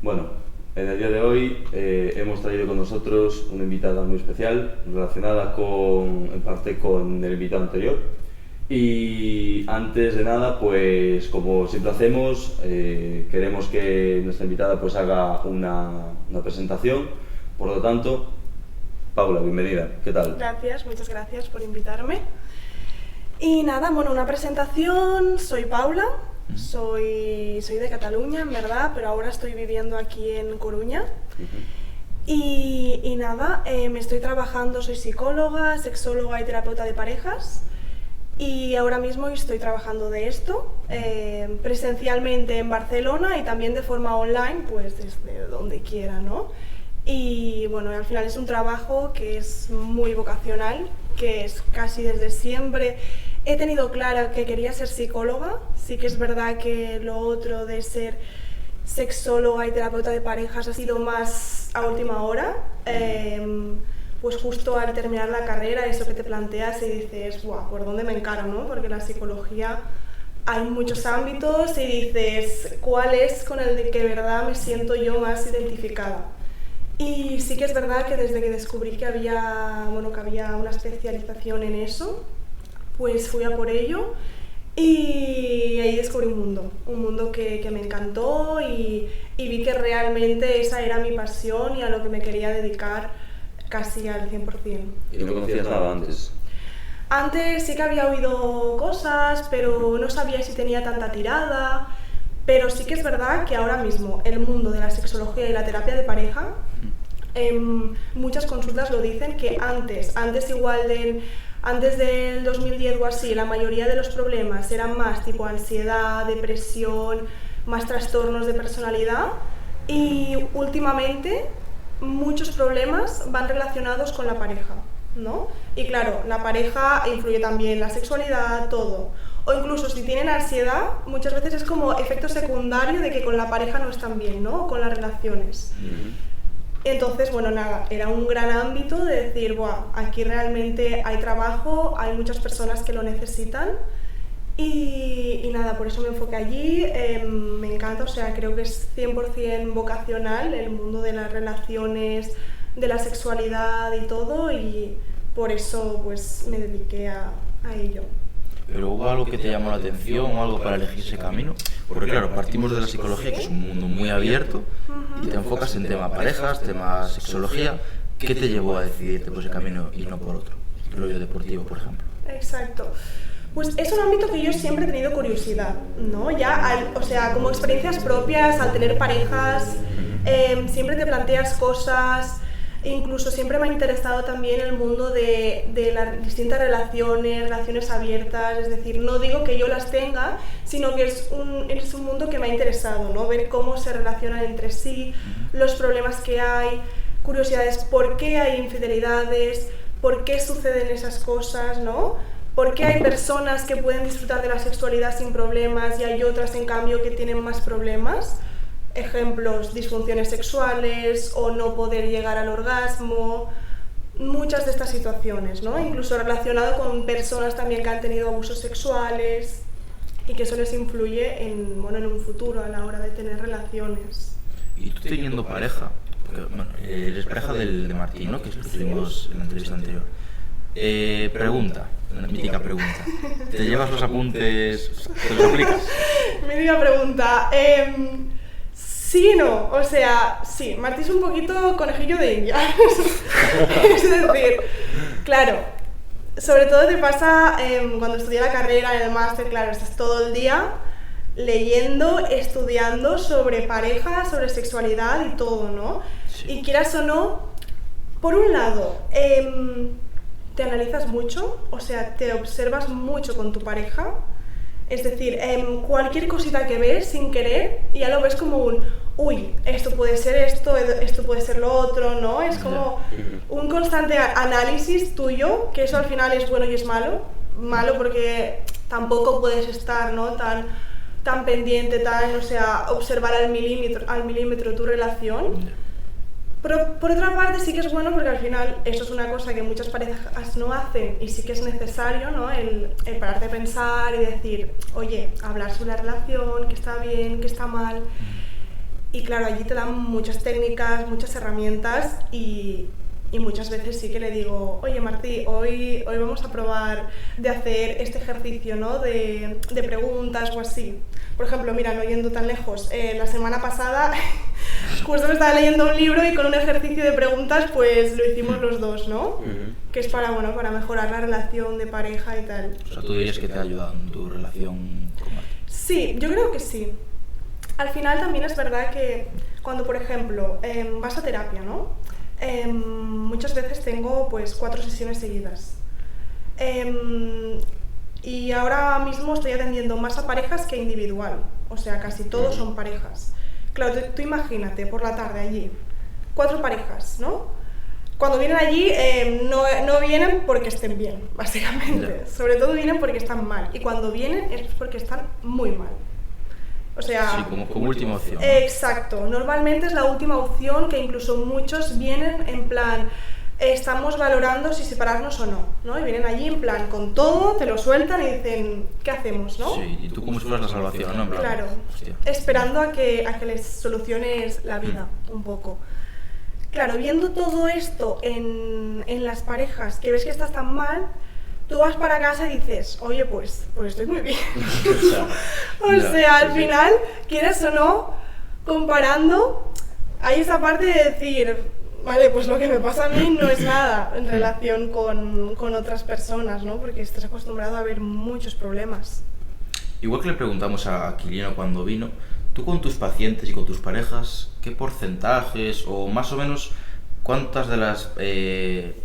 Bueno, en el día de hoy hemos traído con nosotros una invitada muy especial, relacionada en parte con el invitado anterior. Y antes de nada, pues como siempre hacemos, queremos que nuestra invitada pues haga una presentación. Por lo tanto, Paula, bienvenida, ¿qué tal? Gracias, muchas gracias por invitarme. Y nada, bueno, una presentación, soy Paula, soy de Cataluña, en verdad, pero ahora estoy viviendo aquí en Coruña. Y nada, me estoy trabajando, soy psicóloga, sexóloga y terapeuta de parejas. Y ahora mismo estoy trabajando de esto, presencialmente en Barcelona y también de forma online, pues desde donde quiera, ¿no? Y bueno, al final es un trabajo que es muy vocacional, que es casi desde siempre. He tenido claro que quería ser psicóloga, sí que es verdad que lo otro de ser sexóloga y terapeuta de parejas ha sido más a última hora. Pues justo al terminar la carrera, eso que te planteas y dices, guau, ¿por dónde me encaro, no? Porque la psicología hay muchos ámbitos y dices, ¿cuál es con el de que de verdad me siento yo más identificada? Y sí que es verdad que desde que descubrí que había una especialización en eso, pues fui a por ello y ahí descubrí un mundo que me encantó y vi que realmente esa era mi pasión y a lo que me quería dedicar casi al 100%. ¿Y no conocías nada antes? Antes sí que había oído cosas, pero no sabía si tenía tanta tirada. Pero sí que es verdad que ahora mismo el mundo de la sexología y la terapia de pareja, muchas consultas lo dicen que antes del 2010 o así, la mayoría de los problemas eran más tipo ansiedad, depresión, más trastornos de personalidad, y últimamente muchos problemas van relacionados con la pareja, ¿no? Y claro, la pareja influye también la sexualidad, todo. O incluso si tienen ansiedad, muchas veces es como efecto secundario de que con la pareja no están bien, ¿no? Con las relaciones. Entonces, bueno, nada, era un gran ámbito de decir, buah, aquí realmente hay trabajo, hay muchas personas que lo necesitan. Y nada, por eso me enfoqué allí, me encanta, o sea, creo que es 100% vocacional el mundo de las relaciones, de la sexualidad y todo, y por eso pues me dediqué a ello. ¿Pero hubo algo que te llamó la atención o algo para elegir ese camino? Porque claro, partimos de la psicología, que es un mundo muy abierto, y te enfocas en tema parejas, tema sexología. ¿Qué te llevó a decidirte por ese camino y no por otro? El rollo deportivo, por ejemplo. Exacto. Pues es un ámbito que yo siempre he tenido curiosidad, ¿no? O sea, como experiencias propias, al tener parejas, siempre te planteas cosas. Incluso siempre me ha interesado también el mundo de las distintas relaciones abiertas, es decir, no digo que yo las tenga, sino que es un mundo que me ha interesado, ¿no? Ver cómo se relacionan entre sí, los problemas que hay, curiosidades, por qué hay infidelidades, por qué suceden esas cosas, ¿no? ¿Por qué hay personas que pueden disfrutar de la sexualidad sin problemas y hay otras, en cambio, que tienen más problemas? Ejemplos, disfunciones sexuales o no poder llegar al orgasmo, muchas de estas situaciones, ¿no? Incluso relacionado con personas también que han tenido abusos sexuales y que eso les influye en un futuro a la hora de tener relaciones. Y tú teniendo pareja, porque bueno, eres pareja de Martín, ¿no? Que es lo que tuvimos en la entrevista anterior. Pregunta, una mítica pregunta. ¿Te llevas los apuntes? ¿Te los aplicas? Mítica pregunta. Sí y no, o sea, sí, Martí es un poquito conejillo de India. Es decir, claro, sobre todo te pasa cuando estudié la carrera, en el máster, claro, estás todo el día leyendo, estudiando sobre pareja, sobre sexualidad y todo, ¿no? Sí. Y quieras o no, por un lado, te analizas mucho, o sea, te observas mucho con tu pareja. Es decir, cualquier cosita que ves sin querer, ya lo ves como uy, esto puede ser esto puede ser lo otro, ¿no? Es como un constante análisis tuyo, que eso al final es bueno y es malo. Malo porque tampoco puedes estar, ¿no? tan pendiente, o sea, observar al milímetro tu relación. Por otra parte sí que es bueno porque al final eso es una cosa que muchas parejas no hacen y sí que es necesario, ¿no? El pararte a pensar y decir, oye, hablar sobre la relación, qué está bien, qué está mal. Y claro, allí te dan muchas técnicas, muchas herramientas y muchas veces sí que le digo, oye Martí, hoy vamos a probar de hacer este ejercicio, ¿no? de preguntas o así. Por ejemplo, mira, no yendo tan lejos, la semana pasada justo me estaba leyendo un libro y con un ejercicio de preguntas pues lo hicimos los dos, ¿no? Que es para mejorar la relación de pareja y tal. O sea, ¿tú dirías que te ha ayudado en tu relación con Martí? Sí, yo creo que sí. Al final también es verdad que cuando, por ejemplo, vas a terapia, ¿no? Muchas veces tengo pues 4 sesiones seguidas. Y ahora mismo estoy atendiendo más a parejas que individual. O sea, casi todos son parejas. Claro, tú imagínate, por la tarde allí, 4 parejas, ¿no? Cuando vienen allí no vienen porque estén bien, básicamente. Sobre todo vienen porque están mal. Y cuando vienen es porque están muy mal. O sea, sí, como última opción, ¿no? Exacto, normalmente es la última opción que incluso muchos vienen en plan, estamos valorando si separarnos o no, ¿no? Y vienen allí en plan con todo, te lo sueltan y dicen, ¿qué hacemos, no? Sí, y tú como si fueras la salvación, ¿no? En plan, claro, hostia. esperando a que les soluciones la vida un poco. Claro, viendo todo esto en las parejas, que ves que estás tan mal, tú vas para casa y dices, oye, pues estoy muy bien. O sea, al final, quieras o no, comparando, hay esa parte de decir, vale, pues lo que me pasa a mí no es nada en relación con otras personas, ¿no? Porque estás acostumbrado a ver muchos problemas. Igual que le preguntamos a Quilino cuando vino, tú con tus pacientes y con tus parejas, ¿qué porcentajes o más o menos cuántas de las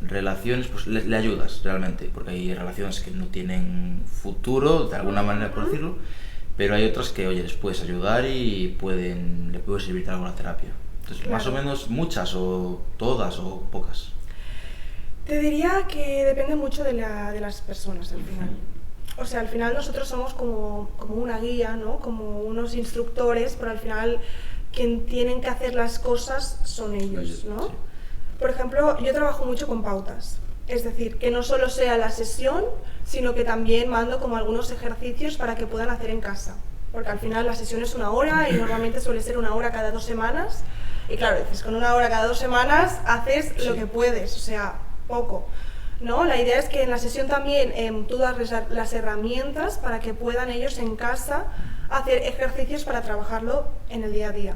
relaciones pues, le ayudas realmente? Porque hay relaciones que no tienen futuro, de alguna manera por decirlo, pero hay otras que, oye, les puedes ayudar y le puede servir de alguna terapia. Entonces, claro. Más o menos muchas o todas o pocas. Te diría que depende mucho de las personas al final. O sea, al final nosotros somos como una guía, ¿no? Como unos instructores, pero al final quien tienen que hacer las cosas son ellos, ¿no? Sí. Por ejemplo, yo trabajo mucho con pautas, es decir, que no solo sea la sesión, sino que también mando como algunos ejercicios para que puedan hacer en casa, porque al final la sesión es 1 hora y normalmente suele ser 1 hora cada 2 semanas, y claro, dices, con 1 hora cada 2 semanas haces lo que puedes, o sea, poco, ¿no? La idea es que en la sesión también tú das las herramientas para que puedan ellos en casa hacer ejercicios para trabajarlo en el día a día.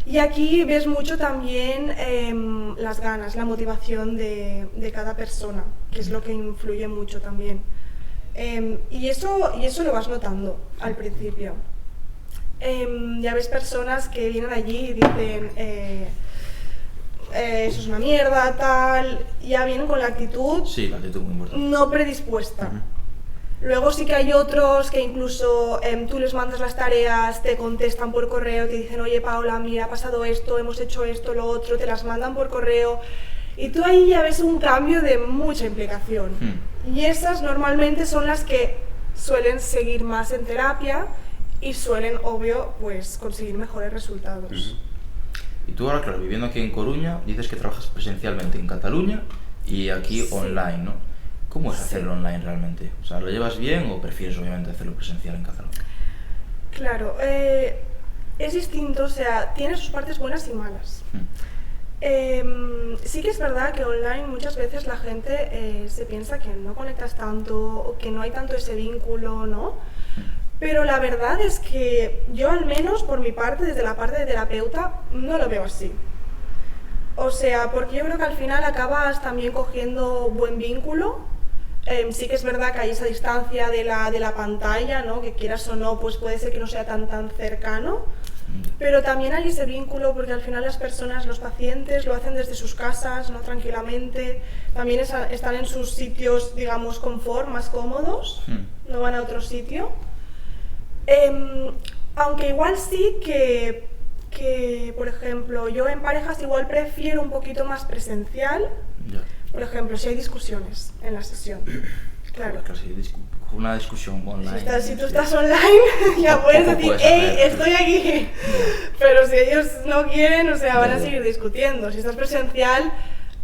Y aquí ves mucho también las ganas, la motivación de cada persona, que es lo que influye mucho también. Y eso lo vas notando al principio. Ya ves personas que vienen allí y dicen, eso es una mierda, tal, ya vienen con la actitud, Sí, la actitud muy importante. no predispuesta. Luego sí que hay otros que incluso tú les mandas las tareas, te contestan por correo, te dicen, oye Paula, mira, ha pasado esto, hemos hecho esto, lo otro, te las mandan por correo. Y tú ahí ya ves un cambio de mucha implicación. Y esas normalmente son las que suelen seguir más en terapia y suelen, obvio, pues conseguir mejores resultados. Y tú ahora, claro, viviendo aquí en Coruña, dices que trabajas presencialmente en Cataluña y aquí Sí. online, ¿no? ¿Cómo es hacerlo online realmente? O sea, ¿lo llevas bien o prefieres obviamente hacerlo presencial en Cataluña? Claro, es distinto, o sea, tiene sus partes buenas y malas. Sí que es verdad que online muchas veces la gente se piensa que no conectas tanto o que no hay tanto ese vínculo, ¿no? Pero la verdad es que yo al menos por mi parte, desde la parte de terapeuta, no lo veo así. O sea, porque yo creo que al final acabas también cogiendo buen vínculo. Sí que es verdad que hay esa distancia de la pantalla, ¿no? Que quieras o no, pues puede ser que no sea tan cercano. Pero también hay ese vínculo porque al final las personas, los pacientes, lo hacen desde sus casas, ¿no? Tranquilamente. También están en sus sitios, digamos, confort, más cómodos. No van a otro sitio. Aunque igual sí que, por ejemplo, yo en parejas igual prefiero un poquito más presencial. Ya. Por ejemplo, si hay discusiones en la sesión, Claro. Porque si una discusión online... Si tú estás online, ya puedes decir, hey, estoy aquí. Pero si ellos no quieren, o sea, van a seguir discutiendo. Si estás presencial,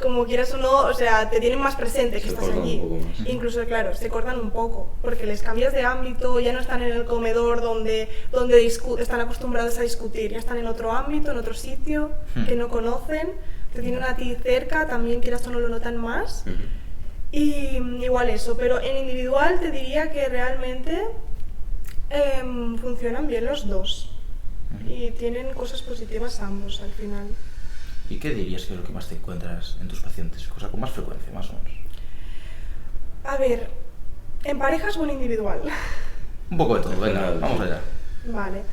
como quieras o no, o sea, te tienen más presente que estás allí. Incluso, claro, se cortan un poco, porque les cambias de ámbito, ya no están en el comedor donde están acostumbrados a discutir, ya están en otro ámbito, en otro sitio, que no conocen, te tienen a ti cerca, también quieras o no lo notan más. Y igual eso, pero en individual te diría que realmente funcionan bien los dos y tienen cosas positivas ambos al final. ¿Y qué dirías que es lo que más te encuentras en tus pacientes? O sea, con más frecuencia, más o menos. A ver, ¿en parejas o en individual? Un poco de todo, venga, vamos allá. Vale.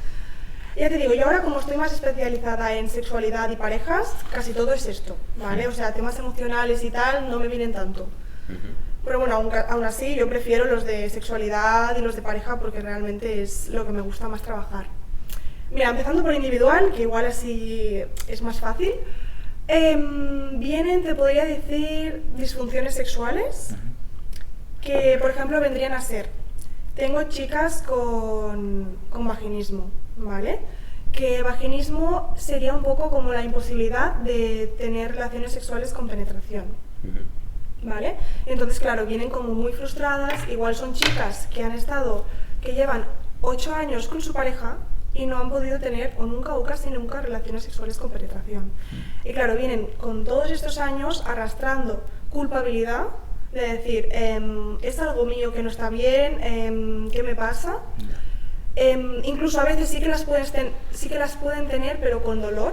Ya te digo, yo ahora como estoy más especializada en sexualidad y parejas, casi todo es esto, ¿vale? O sea, temas emocionales y tal no me vienen tanto. Pero bueno, aún así yo prefiero los de sexualidad y los de pareja porque realmente es lo que me gusta más trabajar. Mira, empezando por individual, que igual así es más fácil, vienen, te podría decir, disfunciones sexuales, que por ejemplo vendrían a ser, tengo chicas con vaginismo, ¿vale? Que vaginismo sería un poco como la imposibilidad de tener relaciones sexuales con penetración. ¿Vale? Entonces, claro, vienen como muy frustradas, igual son chicas que llevan 8 años con su pareja y no han podido tener o casi nunca relaciones sexuales con penetración. Y claro, vienen con todos estos años arrastrando culpabilidad de decir, es algo mío que no está bien, ¿qué me pasa? Incluso a veces sí que las pueden tener, pero con dolor.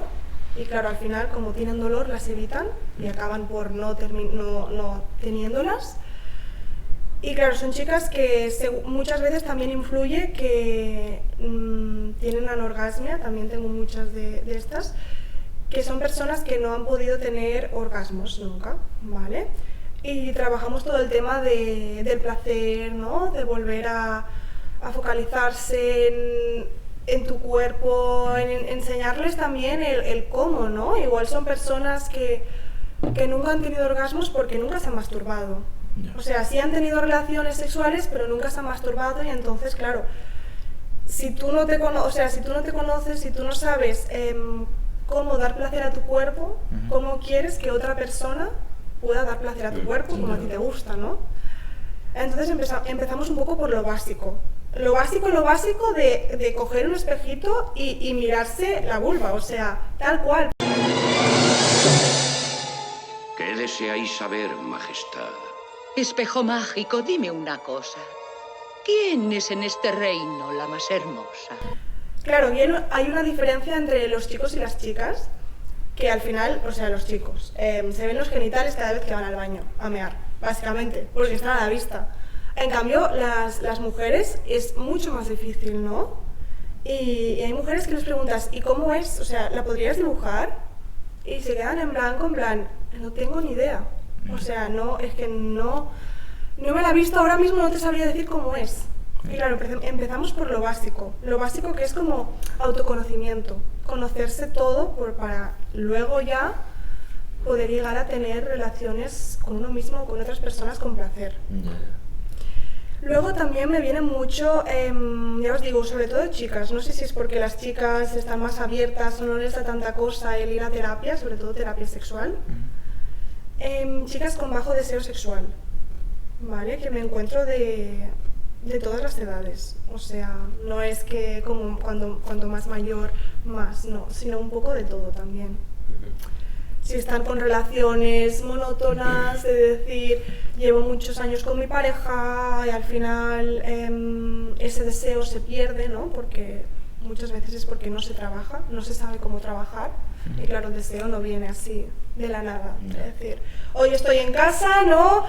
Y claro, al final, como tienen dolor, las evitan y acaban por no teniéndolas. Y claro, son chicas que muchas veces también influye que tienen anorgasmia, también tengo muchas de estas, que son personas que no han podido tener orgasmos nunca, ¿vale? Y trabajamos todo el tema del placer, ¿no? De volver a focalizarse en tu cuerpo, en enseñarles también el cómo, ¿no? Igual son personas que nunca han tenido orgasmos porque nunca se han masturbado. O sea, sí han tenido relaciones sexuales, pero nunca se han masturbado y entonces, claro, si tú no te conoces, si tú no sabes cómo dar placer a tu cuerpo, cómo quieres que otra persona pueda dar placer a tu cuerpo, como a ti te gusta, ¿no? Entonces empezamos un poco por lo básico. Lo básico de coger un espejito y mirarse la vulva, o sea, tal cual. ¿Qué deseáis saber, Majestad? Espejo mágico, dime una cosa. ¿Quién es en este reino la más hermosa? Claro, hay una diferencia entre los chicos y las chicas, que al final, o sea, los chicos, se ven los genitales cada vez que van al baño a mear, básicamente, porque están a la vista. En cambio, las mujeres es mucho más difícil, ¿no? Y hay mujeres que les preguntas, ¿y cómo es? O sea, ¿la podrías dibujar? Y se quedan en blanco, en plan, no tengo ni idea. O sea, no, es que no me la he visto ahora mismo, no te sabría decir cómo es. Y claro, empezamos por lo básico que es como autoconocimiento, conocerse todo para luego ya poder llegar a tener relaciones con uno mismo o con otras personas con placer. Luego también me viene mucho, ya os digo, sobre todo chicas, no sé si es porque las chicas están más abiertas o no les da tanta cosa el ir a terapia, sobre todo terapia sexual. Chicas con bajo deseo sexual, ¿vale? Que me encuentro de todas las edades, o sea, no es que como cuanto más mayor, más, no, sino un poco de todo también. Si están con relaciones monótonas, de decir, llevo muchos años con mi pareja y al final ese deseo se pierde, ¿no? Porque muchas veces es porque no se trabaja, no se sabe cómo trabajar y claro, el deseo no viene así de la nada. Es decir, hoy estoy en casa, ¿no?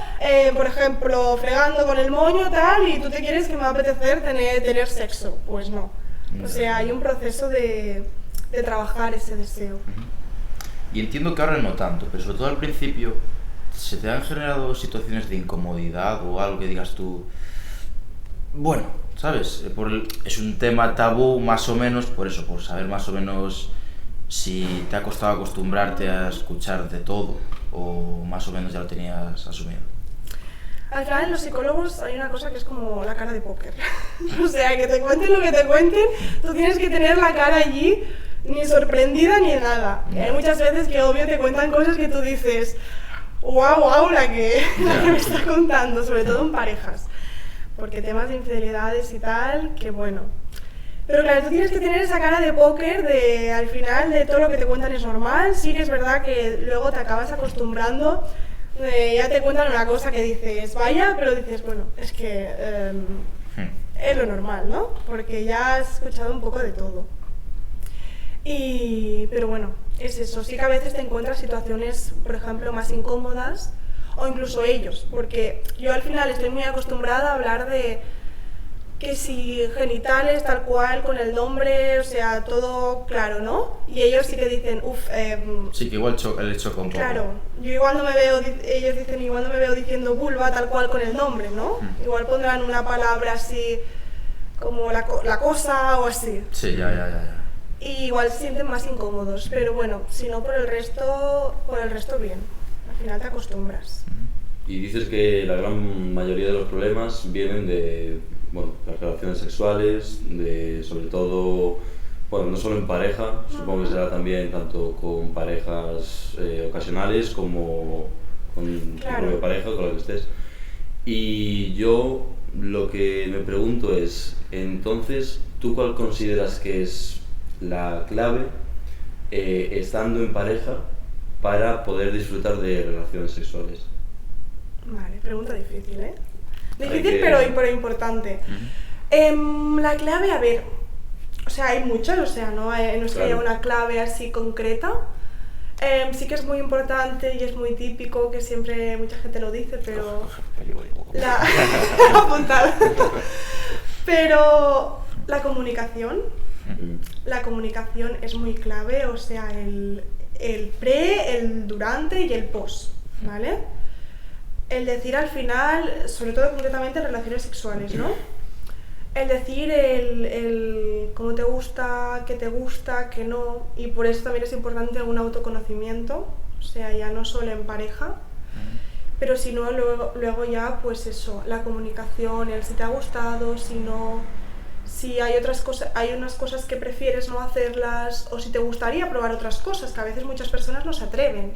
Por ejemplo, fregando con el moño tal y tú te quieres que me va a apetecer tener sexo. Pues no. O sea, hay un proceso de trabajar ese deseo. Y entiendo que ahora no tanto, pero sobre todo al principio, ¿se te han generado situaciones de incomodidad o algo que digas tú? Bueno, ¿sabes? Es un tema tabú más o menos, por eso, por saber más o menos si te ha costado acostumbrarte a escuchar de todo o más o menos ya lo tenías asumido. Al final, los psicólogos hay una cosa que es como la cara de póker. O sea, que te cuenten lo que te cuenten, tú tienes que tener la cara allí ni sorprendida ni nada. Y hay muchas veces que obvio te cuentan cosas que tú dices, wow, la que me está contando, sobre todo en parejas. Porque temas de infidelidades y tal, que bueno. Pero claro, tú tienes que tener esa cara de póker de al final de todo lo que te cuentan es normal. Sí que es verdad que luego te acabas acostumbrando. Ya te cuentan una cosa que dices, vaya, pero dices, bueno, es que es lo normal, ¿no? Porque ya has escuchado un poco de todo. Pero bueno, es eso. Sí que a veces te encuentras situaciones, por ejemplo, más incómodas, o incluso ellos, porque yo al final estoy muy acostumbrada a hablar de que si genitales tal cual, con el nombre, o sea, todo claro, ¿no? Y ellos sí que dicen, Sí, que igual el choca un poco. Claro, yo igual no me veo, ellos dicen, igual no me veo diciendo vulva tal cual con el nombre, ¿no? Igual pondrán una palabra así, como la cosa o así. Sí, ya. Y igual se sienten más incómodos, pero bueno, si no por el resto bien. Al final te acostumbras. Y dices que la gran mayoría de los problemas vienen de, bueno, las relaciones sexuales, de sobre todo, bueno, no solo en pareja, supongo que será también tanto con parejas ocasionales como con tu propia pareja, con la que estés. Y yo lo que me pregunto es, entonces, ¿tú cuál consideras que es la clave estando en pareja para poder disfrutar de relaciones sexuales? Vale, pregunta difícil, ¿eh? Difícil pero importante. La clave, a ver, o sea, hay muchas, o sea, no es que haya una clave así concreta. Sí que es muy importante y es muy típico, que siempre mucha gente lo dice, pero... Apuntado. Pero la comunicación es muy clave, o sea, el pre, el durante y el post, ¿vale? El decir al final, sobre todo concretamente en relaciones sexuales, ¿no? El decir el cómo te gusta, qué no, y por eso también es importante un autoconocimiento, o sea, ya no solo en pareja, pero si no, luego ya, pues eso, la comunicación, el si te ha gustado, si no, si hay otras cosas, hay unas cosas que prefieres no hacerlas, o si te gustaría probar otras cosas, que a veces muchas personas no se atreven.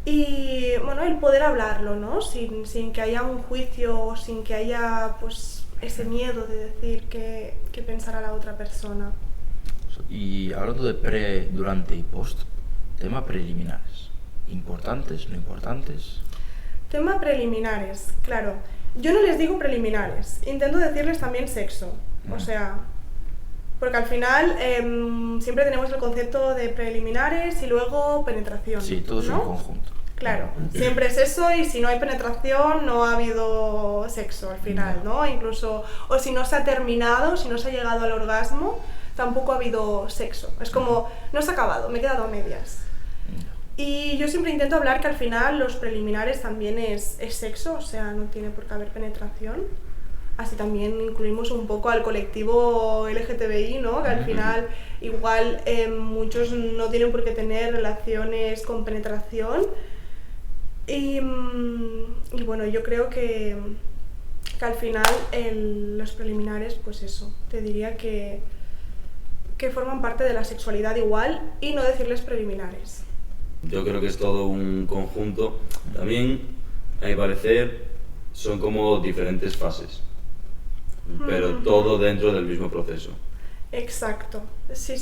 Y bueno, el poder hablarlo, ¿no? Sin que haya un juicio, sin que haya pues ese miedo de decir qué pensará la otra persona. Y hablando de pre, durante y post, tema preliminares. ¿Importantes, no importantes? Tema preliminares, claro. Yo no les digo preliminares, intento decirles también sexo. O sea, porque al final siempre tenemos el concepto de preliminares y luego penetración. Sí, todo es un conjunto. Claro, siempre es eso, y si no hay penetración no ha habido sexo al final, ¿no? Incluso, o si no se ha terminado, si no se ha llegado al orgasmo, tampoco ha habido sexo. Es como, no se ha acabado, me he quedado a medias. Y yo siempre intento hablar que al final los preliminares también es sexo, o sea, no tiene por qué haber penetración. Así también incluimos un poco al colectivo LGTBI, ¿no? Que al final igual muchos no tienen por qué tener relaciones con penetración. Y bueno, yo creo que al final los preliminares, pues eso, te diría que forman parte de la sexualidad igual, y no decirles preliminares. Yo creo que es todo un conjunto. También, a mi parecer, son como diferentes fases, pero todo dentro del mismo proceso. Exacto, sí.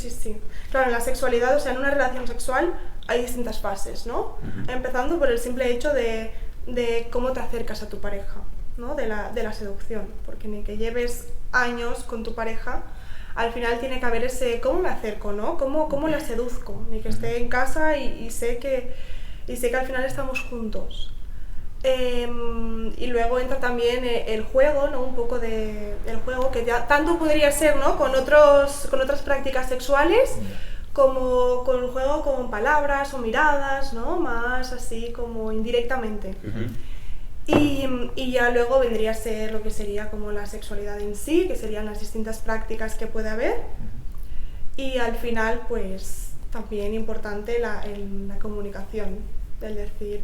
Claro, en la sexualidad, o sea, en una relación sexual hay distintas fases, ¿no? Empezando por el simple hecho de cómo te acercas a tu pareja, ¿no? De la seducción, porque ni que lleves años con tu pareja, al final tiene que haber ese cómo me acerco, ¿no? Cómo la seduzco, ni que esté en casa y sé que al final estamos juntos. Y luego entra también el juego, ¿no? Un poco del juego, que ya tanto podría ser, ¿no? con otras prácticas sexuales, como con el juego con palabras o miradas, ¿no? Más así como indirectamente. Y ya luego vendría a ser lo que sería como la sexualidad en sí, que serían las distintas prácticas que puede haber. Y al final, pues también importante la comunicación, del decir,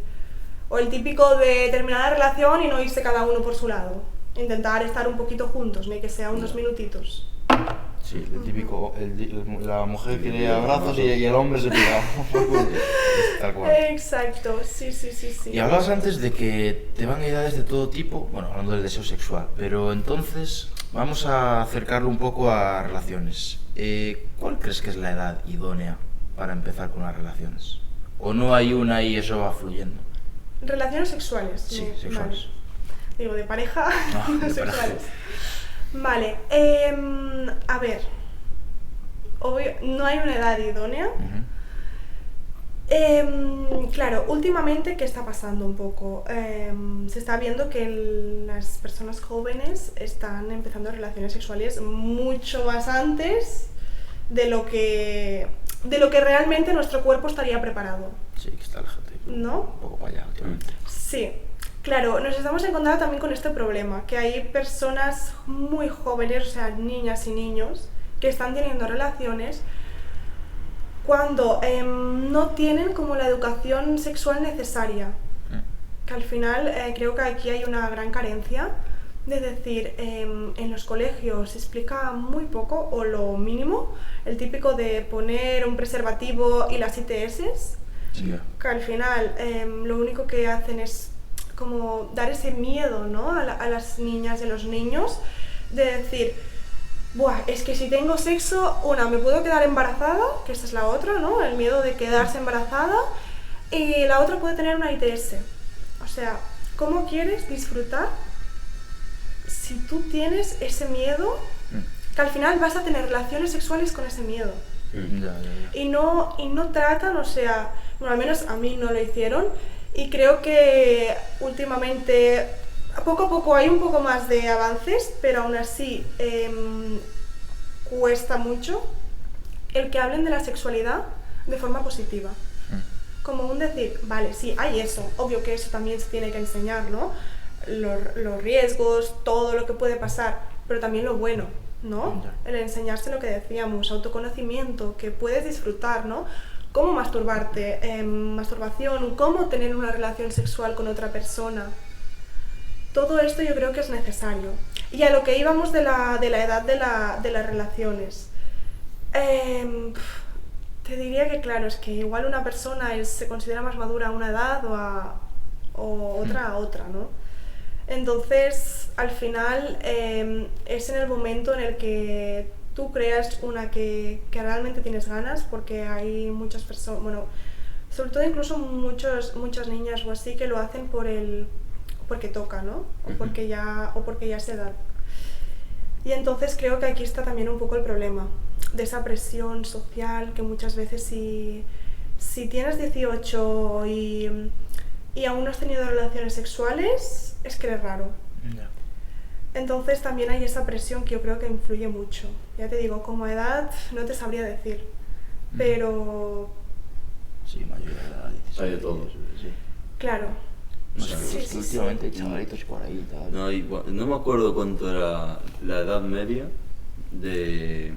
O el típico de terminar la relación y no irse cada uno por su lado. Intentar estar un poquito juntos, ni que sea unos minutitos. Sí, el típico, la mujer quiere abrazos y el hombre se pega. Tal cual. Exacto, sí. Y hablabas antes de que te van edades de todo tipo, bueno, hablando del deseo sexual, pero entonces vamos a acercarlo un poco a relaciones. ¿Cuál crees que es la edad idónea para empezar con las relaciones? ¿O no hay una y eso va fluyendo? Relaciones sexuales. Sí, sexuales. Vale. Digo, de pareja, No, de sexuales. pareja. Vale, a ver, obvio, no hay una edad idónea. Claro, últimamente, ¿qué está pasando un poco? Se está viendo que las personas jóvenes están empezando relaciones sexuales mucho más antes de lo que realmente nuestro cuerpo estaría preparado. Sí, que está la gente ¿no? Un poco para allá últimamente. Sí. Claro, nos estamos encontrando también con este problema, que hay personas muy jóvenes, o sea, niñas y niños, que están teniendo relaciones cuando no tienen como la educación sexual necesaria. Que al final creo que aquí hay una gran carencia, de decir, en los colegios se explica muy poco, o lo mínimo, el típico de poner un preservativo y las ITS, que al final lo único que hacen es como dar ese miedo, ¿no? a las niñas y a los niños, de decir, buah, es que si tengo sexo, me puedo quedar embarazada, que esa es la otra, ¿no? El miedo de quedarse embarazada, y la otra puede tener una ITS. O sea, ¿cómo quieres disfrutar si tú tienes ese miedo, que al final vas a tener relaciones sexuales con ese miedo? Y no tratan, o sea, bueno, al menos a mí no lo hicieron, y creo que últimamente, poco a poco hay un poco más de avances, pero aún así cuesta mucho el que hablen de la sexualidad de forma positiva. Como un decir, vale, sí, hay eso, obvio que eso también se tiene que enseñar, ¿no? Los riesgos, todo lo que puede pasar, pero también lo bueno, ¿no? El enseñarse lo que decíamos, autoconocimiento, que puedes disfrutar, ¿no? Cómo masturbarte, masturbación, cómo tener una relación sexual con otra persona. Todo esto yo creo que es necesario. Y a lo que íbamos de la edad de las relaciones. Te diría que claro, es que igual una persona se considera más madura a una edad o otra a otra, ¿no? Entonces, al final, es en el momento en el que tú creas una que realmente tienes ganas, porque hay muchas personas, bueno, sobre todo incluso muchas niñas o así, que lo hacen porque toca, ¿no? O porque ya se da. Y entonces creo que aquí está también un poco el problema de esa presión social, que muchas veces si tienes 18 y aún no has tenido relaciones sexuales, es que eres raro. Entonces también hay esa presión que yo creo que influye mucho. Ya te digo, como edad no te sabría decir, pero... Sí, mayoría de edad. Hay de todo. Sí. Claro. No sé, Sí, últimamente hay chavalitos por ahí y tal. No me acuerdo cuánto era la edad media de...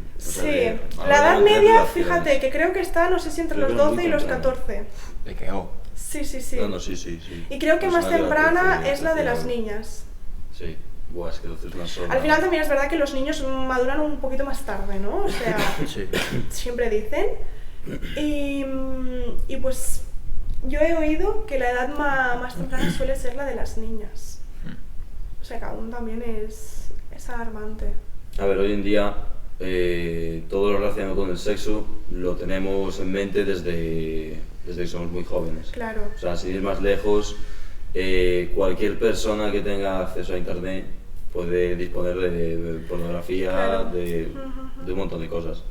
La edad media, fíjate, que creo que está, no sé si entre Creo los que era 12 y muy los temprano. 14. De que Sí. No, sí. Y creo que Pues más una de las temprana 13, es la de las 13. niñas. Sí. Buah, es que 12 es una sola. Al final también es verdad que los niños maduran un poquito más tarde, ¿no? O sea, Sí. siempre dicen. Y pues yo he oído que la edad más temprana suele ser la de las niñas. O sea, que aún también es alarmante. A ver, hoy en día todo lo relacionado con el sexo lo tenemos en mente desde que somos muy jóvenes. Claro. O sea, sin ir más lejos, cualquier persona que tenga acceso a internet puede disponer de pornografía, Claro. de un montón de cosas.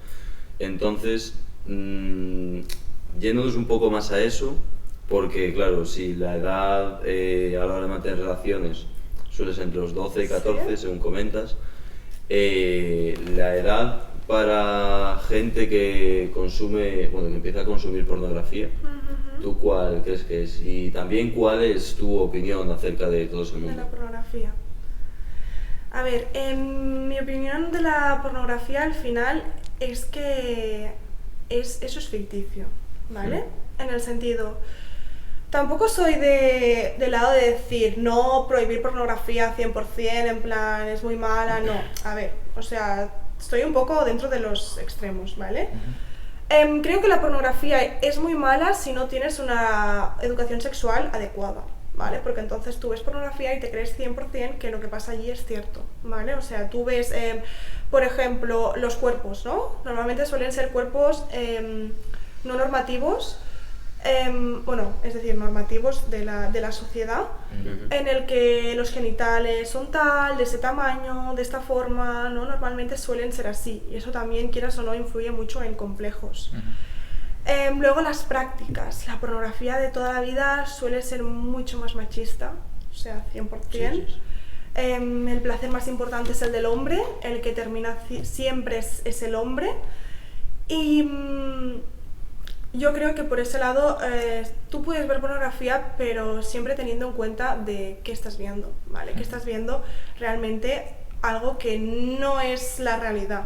Entonces, yéndonos un poco más a eso, porque claro, si la edad a la hora de mantener relaciones suele ser entre los 12 y 14, Sí. según comentas, la edad para gente que consume, bueno, que empieza a consumir pornografía, ¿tú cuál crees que es? Y también, ¿cuál es tu opinión acerca de todo ese De mundo? la pornografía. A ver, mi opinión de la pornografía al final es que eso es ficticio, ¿vale? En el sentido, Tampoco soy del lado de decir, no, prohibir pornografía 100%, en plan, es muy mala, no. A ver, o sea, estoy un poco dentro de los extremos, ¿vale? Creo que la pornografía es muy mala si no tienes una educación sexual adecuada, ¿vale? Porque entonces tú ves pornografía y te crees 100% que lo que pasa allí es cierto, ¿vale? O sea, tú ves, por ejemplo, los cuerpos, ¿no? Normalmente suelen ser cuerpos no normativos, bueno, es decir, normativos de la sociedad, en el que los genitales son tal, de ese tamaño, de esta forma, ¿no? Normalmente suelen ser así, y eso también, quieras o no, influye mucho en complejos. Luego las prácticas. La pornografía de toda la vida suele ser mucho más machista, o sea, 100%. Sí. El placer más importante es el del hombre, el que termina siempre es el hombre. Y yo creo que por ese lado tú puedes ver pornografía, pero siempre teniendo en cuenta de qué estás viendo, ¿vale? Que estás viendo realmente algo que no es la realidad.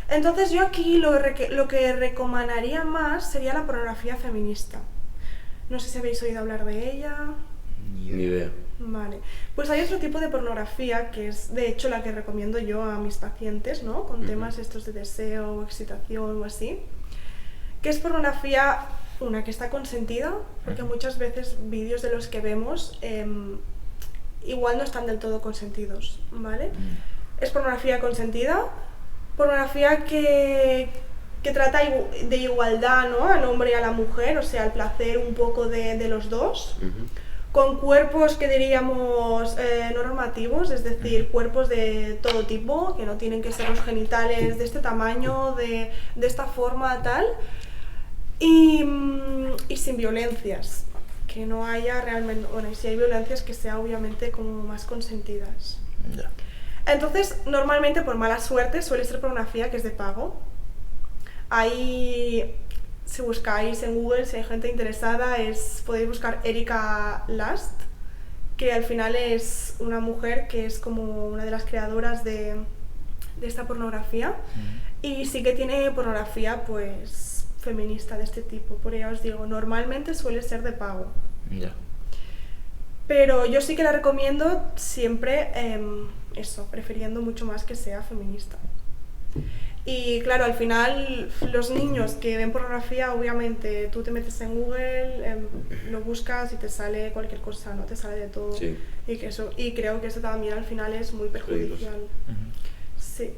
Entonces yo aquí lo que recomendaría más sería la pornografía feminista. No sé si habéis oído hablar de ella. Ni idea. Vale. Pues hay otro tipo de pornografía que es de hecho la que recomiendo yo a mis pacientes, ¿no? Con temas estos de deseo o excitación o así. Que es pornografía, una que está consentida, porque muchas veces vídeos de los que vemos igual no están del todo consentidos, ¿vale? Es pornografía consentida, pornografía que trata de igualdad, ¿no? Al hombre y a la mujer, o sea, el placer un poco de los dos, con cuerpos que diríamos no normativos, es decir, cuerpos de todo tipo, que no tienen que ser los genitales de este tamaño, de esta forma, tal. Y sin violencias, que no haya realmente, bueno, y si hay violencias que sean obviamente como más consentidas. Ya. Entonces, normalmente por mala suerte suele ser pornografía que es de pago. Ahí, si buscáis en Google, si hay gente interesada, podéis buscar Erika Lust, que al final es una mujer que es como una de las creadoras de esta pornografía. Y sí que tiene pornografía, pues, feminista de este tipo, por ello os digo, normalmente suele ser de pago. Ya. Pero yo sí que la recomiendo siempre, eso, prefiriendo mucho más que sea feminista. Y claro, al final los niños que ven pornografía, obviamente tú te metes en Google, lo buscas y te sale cualquier cosa, no te sale de todo. Sí. Y creo que eso también al final es muy perjudicial. Sí.